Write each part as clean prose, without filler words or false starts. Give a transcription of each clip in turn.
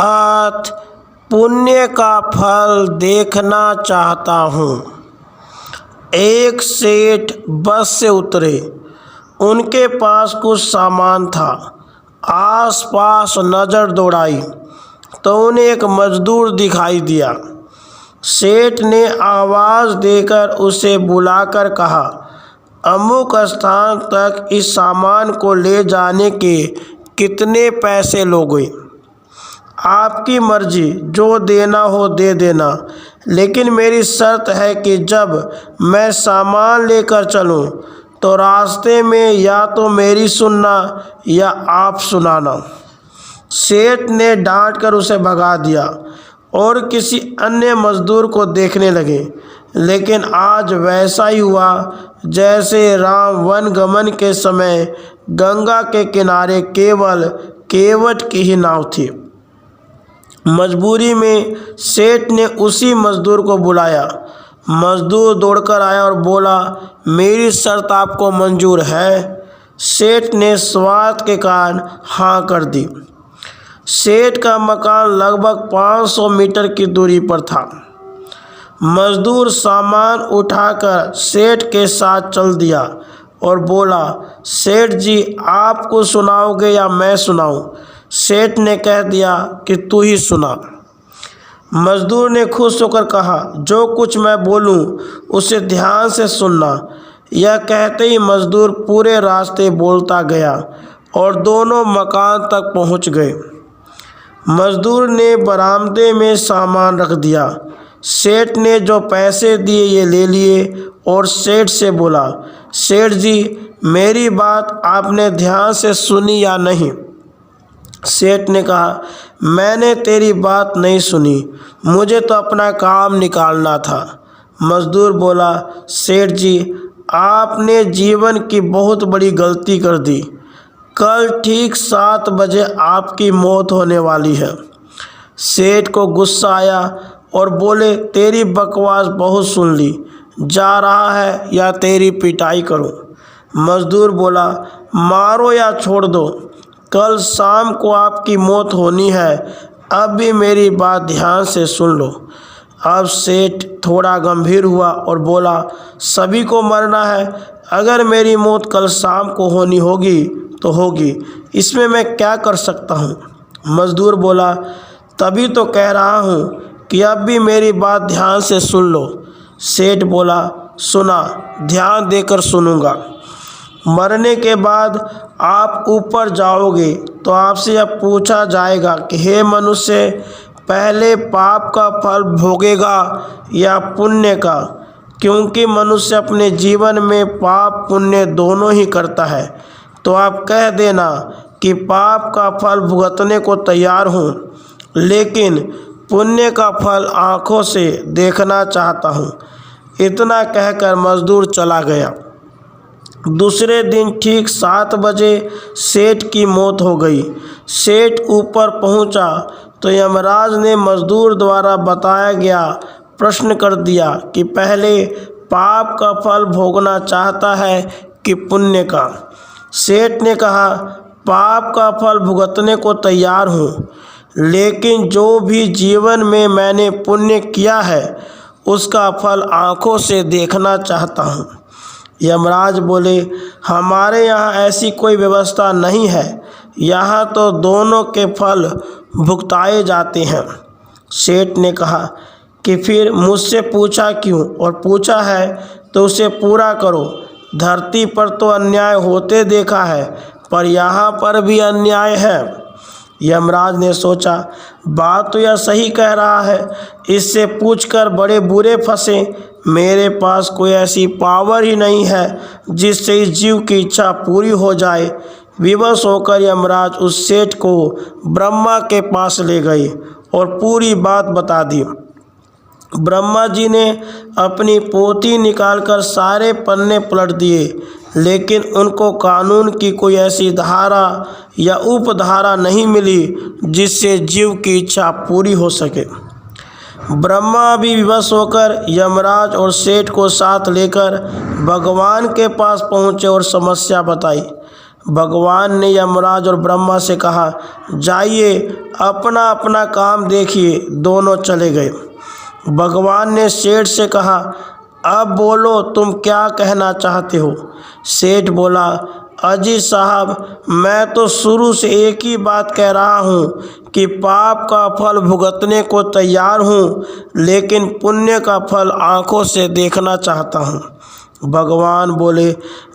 आज पुण्य का फल देखना चाहता हूँ। एक सेठ बस से उतरे। उनके पास कुछ सामान था। आसपास नज़र दौड़ाई तो उन्हें एक मजदूर दिखाई दिया। सेठ ने आवाज़ देकर उसे बुलाकर कहा, अमुक स्थान तक इस सामान को ले जाने के कितने पैसे लोगे? आपकी मर्जी, जो देना हो दे देना, लेकिन मेरी शर्त है कि जब मैं सामान लेकर चलूं तो रास्ते में या तो मेरी सुनना या आप सुनाना। सेठ ने डांटकर उसे भगा दिया और किसी अन्य मजदूर को देखने लगे। लेकिन आज वैसा ही हुआ जैसे राम वनगमन के समय गंगा के किनारे केवल केवट की ही नाव थी। मजबूरी में सेठ ने उसी मजदूर को बुलाया। मजदूर दौड़कर आया और बोला, मेरी शर्त आपको मंजूर है? सेठ ने स्वार्थ के कारण हाँ कर दी। सेठ का मकान लगभग 500 मीटर की दूरी पर था। मजदूर सामान उठाकर सेठ के साथ चल दिया और बोला, सेठ जी, आपको सुनाओगे या मैं सुनाऊं? सेठ ने कह दिया कि तू ही सुना। मजदूर ने खुश होकर कहा, जो कुछ मैं बोलूं उसे ध्यान से सुनना। यह कहते ही मजदूर पूरे रास्ते बोलता गया और दोनों मकान तक पहुंच गए। मजदूर ने बरामदे में सामान रख दिया। सेठ ने जो पैसे दिए ये ले लिए और सेठ से बोला, सेठ जी, मेरी बात आपने ध्यान से सुनी या नहीं? सेठ ने कहा, मैंने तेरी बात नहीं सुनी, मुझे तो अपना काम निकालना था। मजदूर बोला, सेठ जी, आपने जीवन की बहुत बड़ी गलती कर दी। कल ठीक 7 बजे आपकी मौत होने वाली है। सेठ को गुस्सा आया और बोले, तेरी बकवास बहुत सुन ली, जा रहा है या तेरी पिटाई करूं? मजदूर बोला, मारो या छोड़ दो, कल शाम को आपकी मौत होनी है। अब भी मेरी बात ध्यान से सुन लो। अब सेठ थोड़ा गंभीर हुआ और बोला, सभी को मरना है। अगर मेरी मौत कल शाम को होनी होगी तो होगी, इसमें मैं क्या कर सकता हूँ? मजदूर बोला, तभी तो कह रहा हूँ कि अब भी मेरी बात ध्यान से सुन लो। सेठ बोला, सुना, ध्यान देकर सुनूंगा। मरने के बाद आप ऊपर जाओगे तो आपसे यह पूछा जाएगा कि हे मनुष्य, पहले पाप का फल भोगेगा या पुण्य का? क्योंकि मनुष्य अपने जीवन में पाप पुण्य दोनों ही करता है। तो आप कह देना कि पाप का फल भुगतने को तैयार हूँ, लेकिन पुण्य का फल आँखों से देखना चाहता हूँ। इतना कहकर मजदूर चला गया। दूसरे दिन ठीक 7 बजे सेठ की मौत हो गई। सेठ ऊपर पहुंचा तो यमराज ने मजदूर द्वारा बताया गया प्रश्न कर दिया कि पहले पाप का फल भोगना चाहता है कि पुण्य का? सेठ ने कहा, पाप का फल भुगतने को तैयार हूँ, लेकिन जो भी जीवन में मैंने पुण्य किया है उसका फल आँखों से देखना चाहता हूँ। यमराज बोले, हमारे यहाँ ऐसी कोई व्यवस्था नहीं है, यहाँ तो दोनों के फल भुगताए जाते हैं। सेठ ने कहा कि फिर मुझसे पूछा क्यों, और पूछा है तो उसे पूरा करो। धरती पर तो अन्याय होते देखा है, पर यहाँ पर भी अन्याय है। यमराज ने सोचा, बात तो यह सही कह रहा है, इससे पूछकर बड़े बुरे फंसे। मेरे पास कोई ऐसी पावर ही नहीं है जिससे इस जीव की इच्छा पूरी हो जाए। विवश होकर यमराज उस सेठ को ब्रह्मा के पास ले गए और पूरी बात बता दी। ब्रह्मा जी ने अपनी पोथी निकालकर सारे पन्ने पलट दिए, लेकिन उनको कानून की कोई ऐसी धारा या उपधारा नहीं मिली जिससे जीव की इच्छा पूरी हो सके। ब्रह्मा भी विवश होकर यमराज और सेठ को साथ लेकर भगवान के पास पहुँचे और समस्या बताई। भगवान ने यमराज और ब्रह्मा से कहा, जाइए अपना अपना काम देखिए। दोनों चले गए। भगवान ने सेठ से कहा, अब बोलो तुम क्या कहना चाहते हो। सेठ बोला, अजी साहब, मैं तो शुरू से एक ही बात कह रहा हूँ कि पाप का फल भुगतने को तैयार हूँ, लेकिन पुण्य का फल आँखों से देखना चाहता हूँ। भगवान बोले,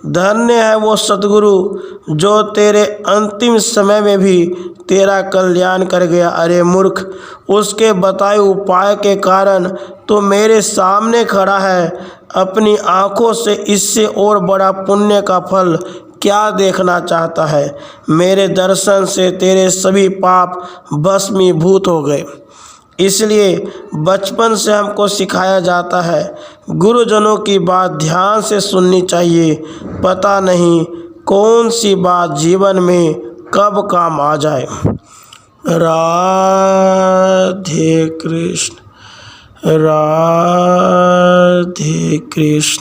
धन्य है वो सद्गुरु जो तेरे अंतिम समय में भी तेरा कल्याण कर गया। अरे मूर्ख, उसके बताए उपाय के कारण तो मेरे सामने खड़ा है। अपनी आँखों से इससे और बड़ा पुण्य का फल क्या देखना चाहता है। मेरे दर्शन से तेरे सभी पाप भस्मीभूत हो गए। इसलिए बचपन से हमको सिखाया जाता है, गुरुजनों की बात ध्यान से सुननी चाहिए। पता नहीं कौन सी बात जीवन में कब काम आ जाए। राधे कृष्ण, राधे कृष्ण।